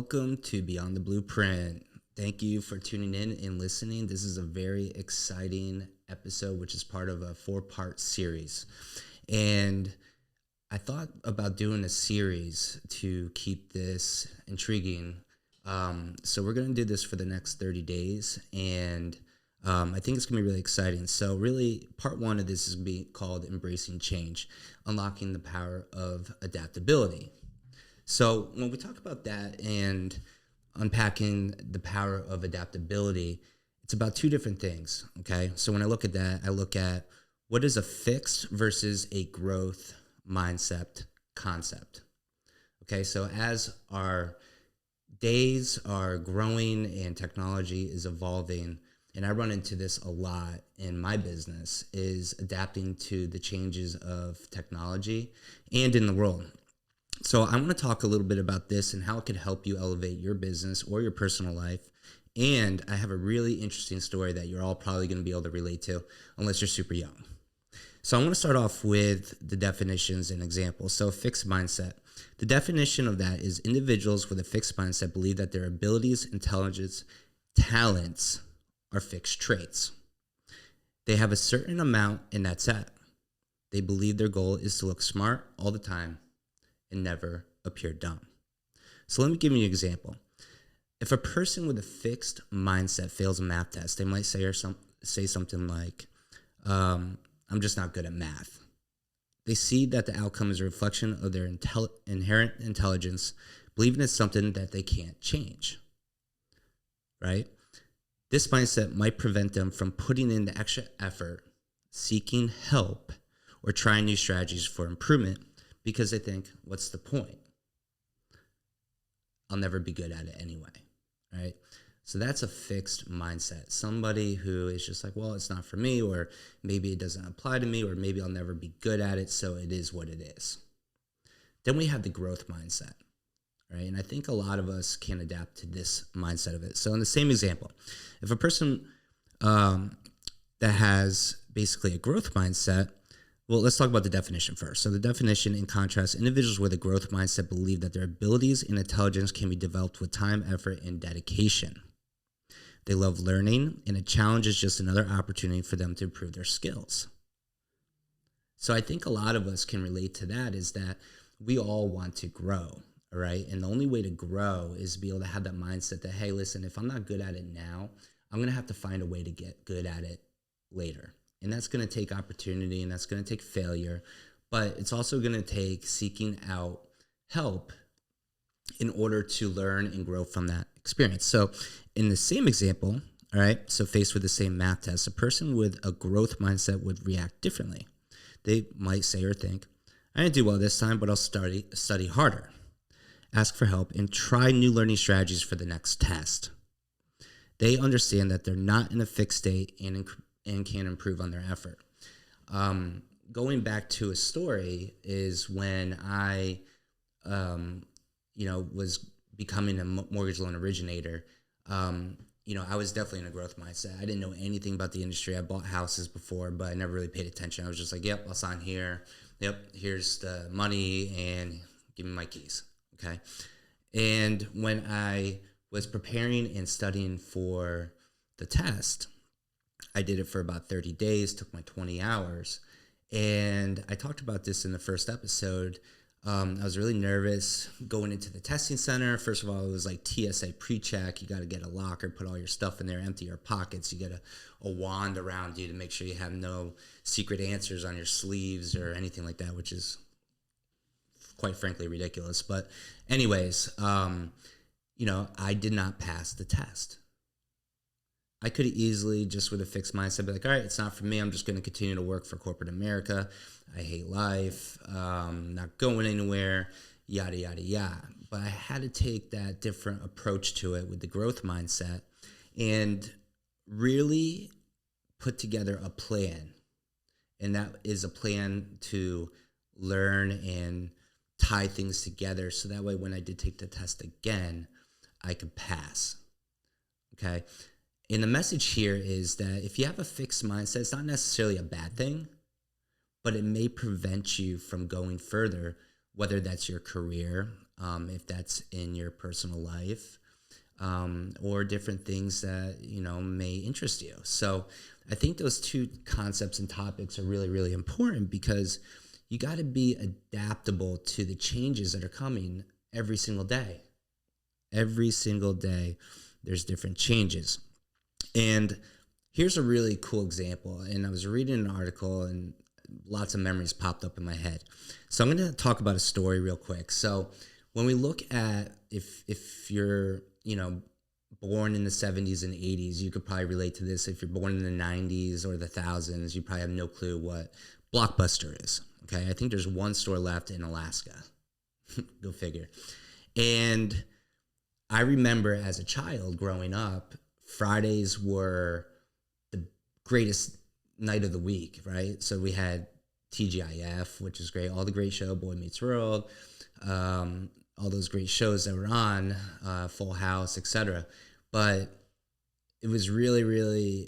welcome to Beyond the Blueprint. Thank you for tuning in and listening. This is a very exciting episode, which is part of a 4-part series. And I thought about doing a series to keep this intriguing. So we're going to do this for the next 30 days, and I think it's going to be really exciting. So really, part 1 of this is going to be called Embracing Change, Unlocking the Power of Adaptability. So when we talk about that and unpacking the power of adaptability, it's about 2 different things, okay? So when I look at that, I look at what is a fixed versus a growth mindset concept. Okay, so as our days are growing and technology is evolving, and I run into this a lot in my business, is adapting to the changes of technology and in the world. So I want to talk a little bit about this and how it could help you elevate your business or your personal life. And I have a really interesting story that you're all probably going to be able to relate to unless you're super young. So I want to start off with the definitions and examples. So fixed mindset. The definition of that is individuals with a fixed mindset believe that their abilities, intelligence, talents are fixed traits. They have a certain amount and that's it. They believe their goal is to look smart all the time and never appear dumb. So let me give you an example. If a person with a fixed mindset fails a math test, they might say something like, I'm just not good at math. They see that the outcome is a reflection of their inherent intelligence, believing it's something that they can't change, right? This mindset might prevent them from putting in the extra effort, seeking help, or trying new strategies for improvement because they think, what's the point? I'll never be good at it anyway, right? So that's a fixed mindset. Somebody who is just like, well, it's not for me, or maybe it doesn't apply to me, or maybe I'll never be good at it, so it is what it is. Then we have the growth mindset, right? And I think a lot of us can adapt to this mindset of it. So in the same example, if a person that has basically a growth mindset, well, let's talk about the definition first. So the definition, in contrast, individuals with a growth mindset believe that their abilities and intelligence can be developed with time, effort, and dedication. They love learning, and a challenge is just another opportunity for them to improve their skills. So I think a lot of us can relate to that, is that we all want to grow, all right? And the only way to grow is to be able to have that mindset that, hey, listen, if I'm not good at it now, I'm going to have to find a way to get good at it later. And that's going to take opportunity, and that's going to take failure, but it's also going to take seeking out help in order to learn and grow from that experience. So in the same example, all right, so faced with the same math test, a person with a growth mindset would react differently. They might say or think, I didn't do well this time, but I'll study harder, ask for help, and try new learning strategies for the next test. They understand that they're not in a fixed state and can improve on their effort. Going back to a story is when I, was becoming a mortgage loan originator. I was definitely in a growth mindset. I didn't know anything about the industry. I bought houses before, but I never really paid attention. I was just like, yep, I'll sign here. Yep, here's the money and give me my keys. Okay. And when I was preparing and studying for the test, I did it for about 30 days, took my 20 hours. And I talked about this in the first episode. I was really nervous going into the testing center. First of all, it was like TSA pre-check. You got to get a locker, put all your stuff in there, empty your pockets. You get a wand around you to make sure you have no secret answers on your sleeves or anything like that, which is quite frankly ridiculous. But anyways, I did not pass the test. I could have easily, just with a fixed mindset, be like, all right, it's not for me. I'm just going to continue to work for corporate America. I hate life. Not going anywhere, yada, yada, yada. But I had to take that different approach to it with the growth mindset and really put together a plan. And that is a plan to learn and tie things together. So that way, when I did take the test again, I could pass. Okay. And the message here is that if you have a fixed mindset, it's not necessarily a bad thing, but it may prevent you from going further, whether that's your career, if that's in your personal life, or different things that, may interest you. So I think those two concepts and topics are really, really important because you got to be adaptable to the changes that are coming every single day. Every single day, there's different changes. And here's a really cool example. And I was reading an article and lots of memories popped up in my head. So I'm going to talk about a story real quick. So when we look at if you're, born in the 70s and 80s, you could probably relate to this. If you're born in the 90s or the thousands, you probably have no clue what Blockbuster is. Okay, I think there's one store left in Alaska. Go figure. And I remember as a child growing up, Fridays were the greatest night of the week, right? So we had TGIF, which is great, all the great show, Boy Meets World, all those great shows that were on, Full House, etc. But it was really, really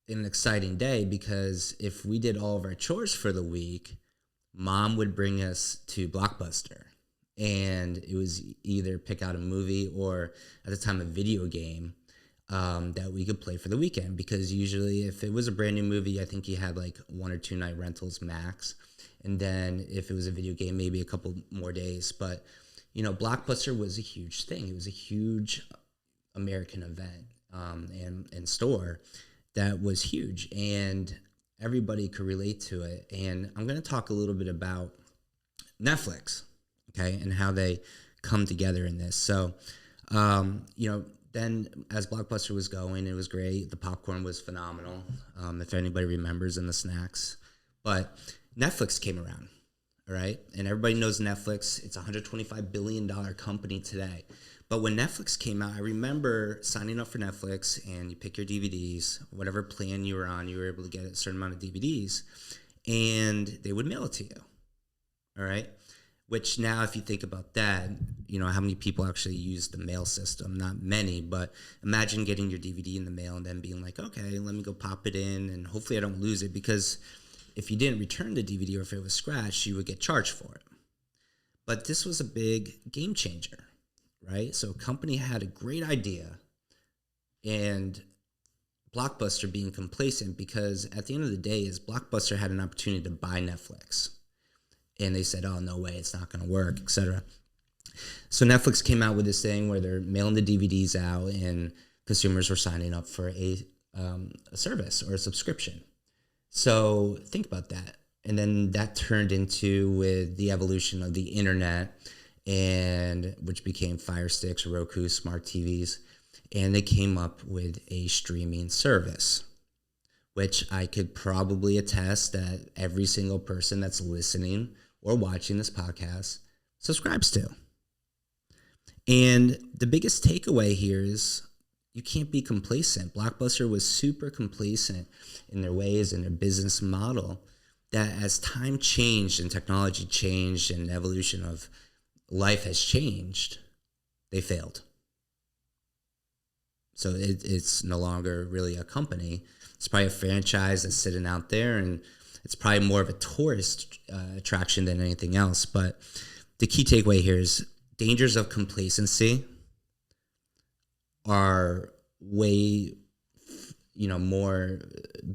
an exciting day because if we did all of our chores for the week, Mom would bring us to Blockbuster. And it was either pick out a movie or at the time a video game that we could play for the weekend. Because usually if it was a brand new movie, I think you had like 1 or 2 night rentals max. And then if it was a video game, maybe a couple more days. But, Blockbuster was a huge thing. It was a huge American event and store that was huge. And everybody could relate to it. And I'm going to talk a little bit about Netflix, okay, and how they come together in this. So, then as Blockbuster was going, it was great. The popcorn was phenomenal, if anybody remembers, and the snacks. But Netflix came around, all right? And everybody knows Netflix. It's a $125 billion company today. But when Netflix came out, I remember signing up for Netflix, and you pick your DVDs, whatever plan you were on, you were able to get a certain amount of DVDs, and they would mail it to you, all right? Which now, if you think about that, how many people actually use the mail system? Not many, but imagine getting your DVD in the mail and then being like, okay, let me go pop it in, and hopefully I don't lose it, because if you didn't return the DVD or if it was scratched, you would get charged for it. But this was a big game changer, right? So a company had a great idea, and Blockbuster being complacent, because at the end of the day is Blockbuster had an opportunity to buy Netflix. And they said, oh, no way, it's not going to work, etc. So Netflix came out with this thing where they're mailing the DVDs out and consumers were signing up for a service or a subscription. So think about that. And then that turned into with the evolution of the internet, and which became Fire Sticks, Roku, smart TVs. And they came up with a streaming service, which I could probably attest that every single person that's listening or watching this podcast subscribes to. And the biggest takeaway here is you can't be complacent. Blockbuster was super complacent in their ways and their business model, that as time changed and technology changed and evolution of life has changed, they failed. So it's no longer really a company. It's probably a franchise that's sitting out there, and it's probably more of a tourist attraction than anything else. But the key takeaway here is dangers of complacency are way, more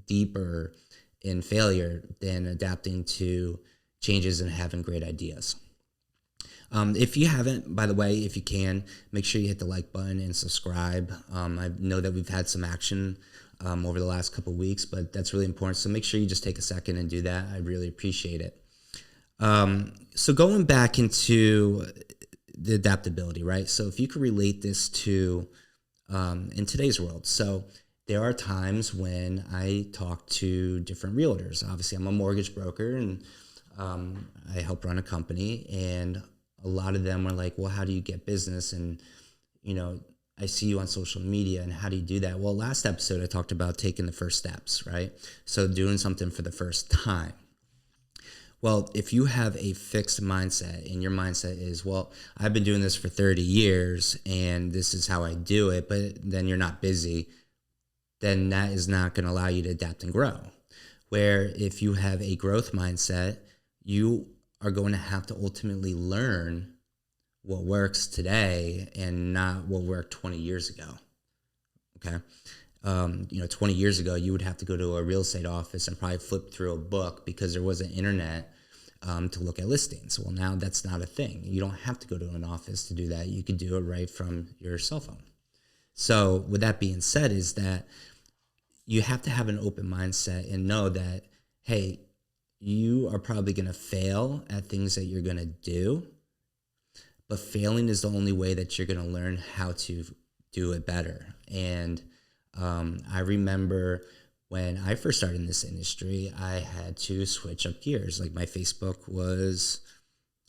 deeper in failure than adapting to changes and having great ideas. If you haven't, by the way, if you can, make sure you hit the like button and subscribe. I know that we've had some action over the last couple of weeks, but that's really important. So make sure you just take a second and do that. I really appreciate it. So going back into the adaptability, right? So if you could relate this to in today's world. So there are times when I talk to different realtors. Obviously, I'm a mortgage broker, and I help run a company, and a lot of them are like, well, how do you get business? And, I see you on social media, and how do you do that? Well, last episode, I talked about taking the first steps, right? So doing something for the first time. Well, if you have a fixed mindset, and your mindset is, well, I've been doing this for 30 years and this is how I do it, but then you're not busy, then that is not going to allow you to adapt and grow. Where if you have a growth mindset, you are going to have to ultimately learn what works today and not what worked 20 years ago. Okay. 20 years ago, you would have to go to a real estate office and probably flip through a book because there wasn't internet to look at listings. Well, now that's not a thing. You don't have to go to an office to do that. You could do it right from your cell phone. So with that being said, is that you have to have an open mindset and know that, hey, you are probably going to fail at things that you're going to do, but failing is the only way that you're going to learn how to do it better. And I remember when I first started in this industry, I had to switch up gears. Like my Facebook was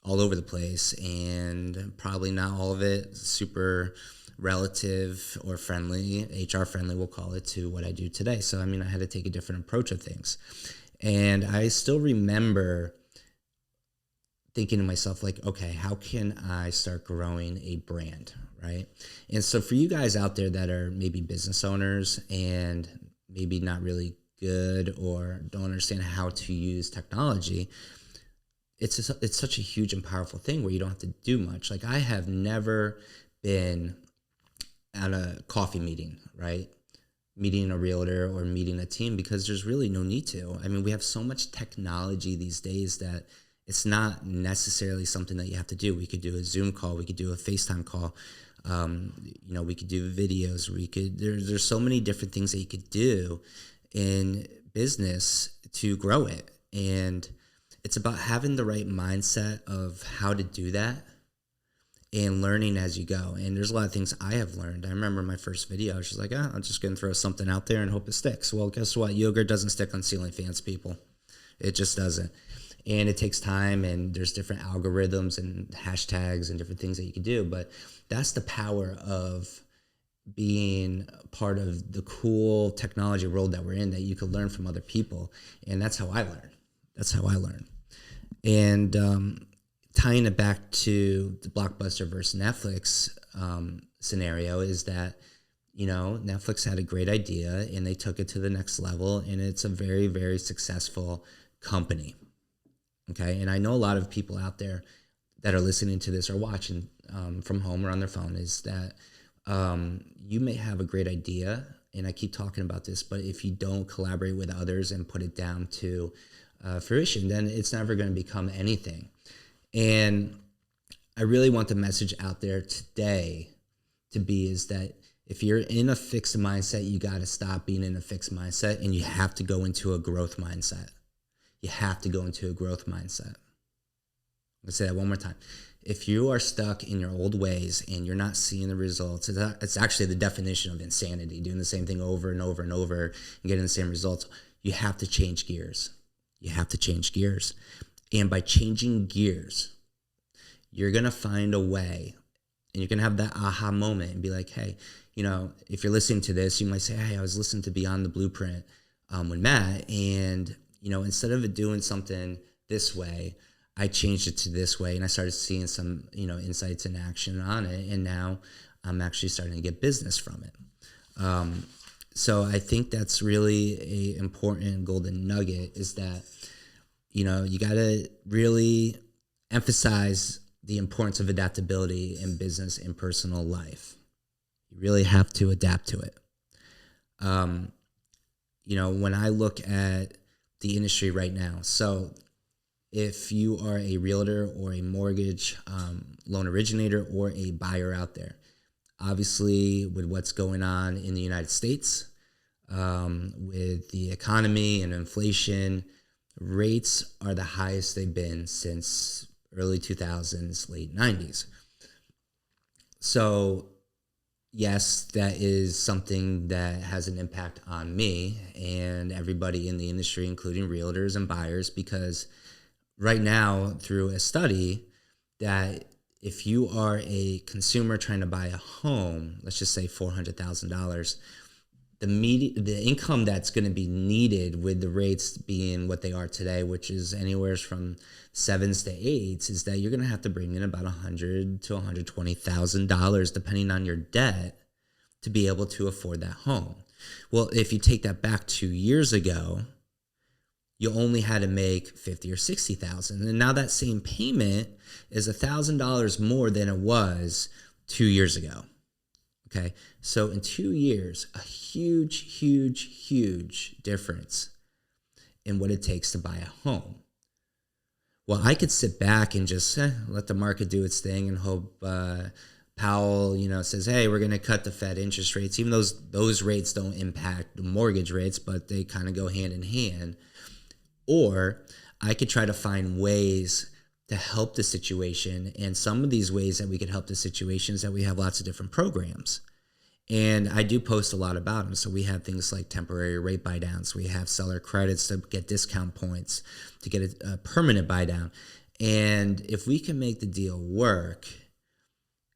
all over the place, and probably not all of it super relative or friendly, HR friendly, we'll call it, to what I do today. So, I mean, I had to take a different approach of things. And I still remember thinking to myself, like, okay, how can I start growing a brand, right? And so for you guys out there that are maybe business owners and maybe not really good or don't understand how to use technology, it's such a huge and powerful thing where you don't have to do much. Like I have never been at a coffee meeting, right? Meeting a realtor or meeting a team, because there's really no need to. I mean, we have so much technology these days that it's not necessarily something that you have to do. We could do a Zoom call. We could do a FaceTime call. We could do videos. There's so many different things that you could do in business to grow it. And it's about having the right mindset of how to do that and learning as you go. And there's a lot of things I have learned. I remember my first video, I was just like, I'm just going to throw something out there and hope it sticks. Well, guess what? Yogurt doesn't stick on ceiling fans, people. It just doesn't. And it takes time, and there's different algorithms and hashtags and different things that you can do. But that's the power of being part of the cool technology world that we're in, that you could learn from other people. And that's how I learn. And tying it back to the Blockbuster versus Netflix scenario is that, Netflix had a great idea and they took it to the next level, and it's a very, very successful company. Okay. And I know a lot of people out there that are listening to this or watching from home or on their phone, is that you may have a great idea, and I keep talking about this, but if you don't collaborate with others and put it down to fruition, then it's never going to become anything. And I really want the message out there today to be is that if you're in a fixed mindset, you got to stop being in a fixed mindset, and you have to go into a growth mindset. You have to go into a growth mindset. I'll say that one more time. If you are stuck in your old ways and you're not seeing the results, it's actually the definition of insanity, doing the same thing over and over and over and getting the same results. You have to change gears. And by changing gears, you're going to find a way, and you're going to have that aha moment and be like, hey, if you're listening to this, you might say, hey, I was listening to Beyond the Blueprint with Matt, and instead of doing something this way, I changed it to this way, and I started seeing some, insights and action on it, and now I'm actually starting to get business from it. So I think that's really a important golden nugget, is that, you got to really emphasize the importance of adaptability in business and personal life. You really have to adapt to it. When I look at the industry right now, so if you are a realtor or a mortgage loan originator or a buyer out there, obviously with what's going on in the United States, with the economy and inflation, rates are the highest they've been since early 2000s, late 90s. So yes, that is something that has an impact on me and everybody in the industry, including realtors and buyers, because right now, through a study, that if you are a consumer trying to buy a home, let's just say $400,000, the income that's going to be needed with the rates being what they are today, which is anywhere from 7s to 8s, is that you're going to have to bring in about $100,000 to $120,000, depending on your debt, to be able to afford that home. Well, if you take that back 2 years ago, you only had to make 50 or 60,000. And now that same payment is $1,000 more than it was 2 years ago. Okay. So in 2 years, a huge difference in what it takes to buy a home. Well, I could sit back and just let the market do its thing and hope Powell, says, hey, we're going to cut the Fed interest rates, even though those rates don't impact the mortgage rates, but they kind of go hand in hand. Or I could try to find ways to help the situation. And some of these ways that we could help the situation is that we have lots of different programs. And I do post a lot about them. So we have things like temporary rate buy downs. We have seller credits to get discount points, to get a permanent buy down. And if we can make the deal work,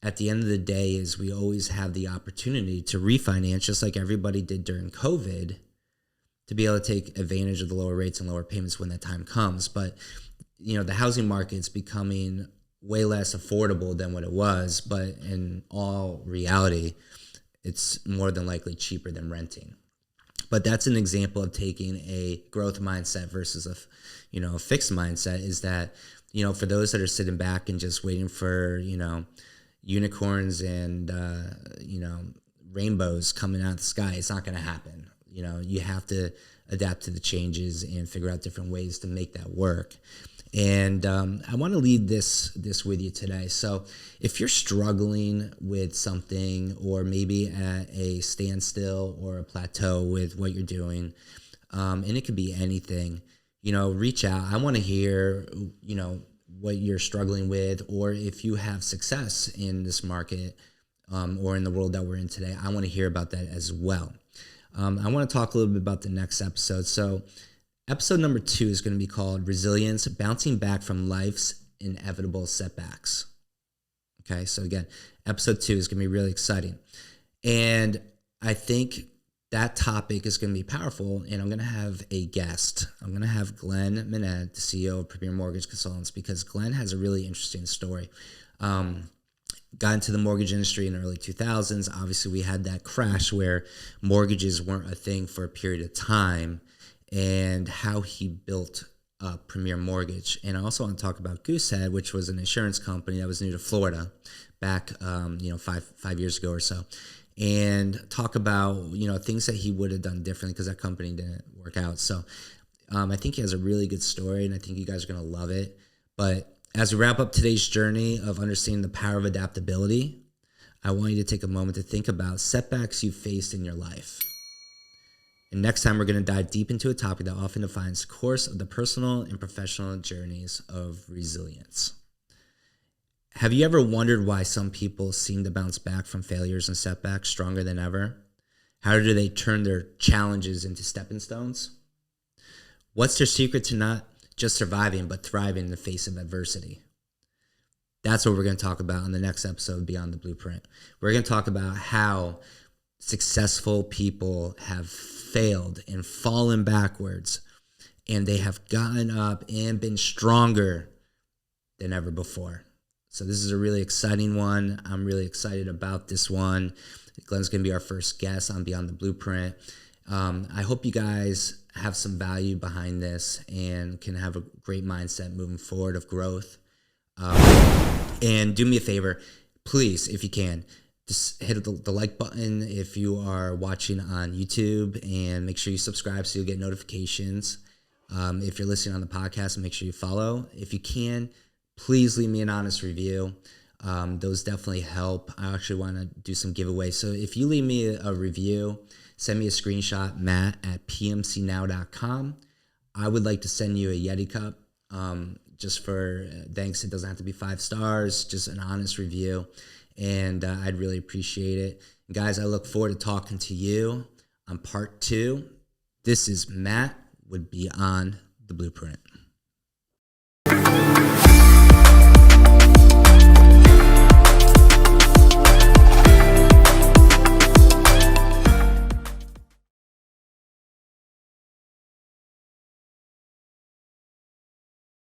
at the end of the day is we always have the opportunity to refinance, just like everybody did during COVID, to be able to take advantage of the lower rates and lower payments when that time comes. But, the housing market's becoming way less affordable than what it was. But in all reality, it's more than likely cheaper than renting. But that's an example of taking a growth mindset versus a fixed mindset, is that, for those that are sitting back and just waiting for, unicorns and, rainbows coming out of the sky, it's not going to happen. You have to adapt to the changes and figure out different ways to make that work. And I want to lead this with you today. So if you're struggling with something, or maybe at a standstill or a plateau with what you're doing, and it could be anything, reach out. I want to hear, what you're struggling with, or if you have success in this market or in the world that we're in today, I want to hear about that as well. I want to talk a little bit about the next episode. So episode number 2 is going to be called Resilience, Bouncing Back from Life's Inevitable Setbacks. Okay, so again, episode 2 is going to be really exciting. And I think that topic is going to be powerful, and I'm going to have a guest. I'm going to have Glenn Minette, the CEO of Premier Mortgage Consultants, because Glenn has a really interesting story. Got into the mortgage industry in the early 2000s. Obviously, we had that crash where mortgages weren't a thing for a period of time, and how he built up Premier Mortgage. And I also want to talk about Goosehead, which was an insurance company that was new to Florida back, 5 years ago or so, and talk about, things that he would have done differently because that company didn't work out. So I think he has a really good story, and I think you guys are going to love it. But as we wrap up today's journey of understanding the power of adaptability, I want you to take a moment to think about setbacks you faced in your life. And next time, we're going to dive deep into a topic that often defines the course of the personal and professional journeys of resilience. Have you ever wondered why some people seem to bounce back from failures and setbacks stronger than ever? How do they turn their challenges into stepping stones? What's their secret to not just surviving, but thriving in the face of adversity? That's what we're going to talk about on the next episode of Beyond the Blueprint. We're going to talk about how successful people have failed and fallen backwards, and they have gotten up and been stronger than ever before. So this is a really exciting one. I'm really excited about this one. Glenn's going to be our first guest on Beyond the Blueprint. I hope you guys have some value behind this and can have a great mindset moving forward of growth. And do me a favor, please, if you can, just hit the like button if you are watching on YouTube, and make sure you subscribe so you'll get notifications. If you're listening on the podcast, make sure you follow. If you can, please leave me an honest review. Those definitely help. I actually want to do some giveaways. So if you leave me a review, send me a screenshot, matt@pmcnow.com. I would like to send you a Yeti cup, just for thanks. It doesn't have to be 5 stars, just an honest review. And I'd really appreciate it. Guys, I look forward to talking to you on part 2. This is Matt with Beyond the Blueprint.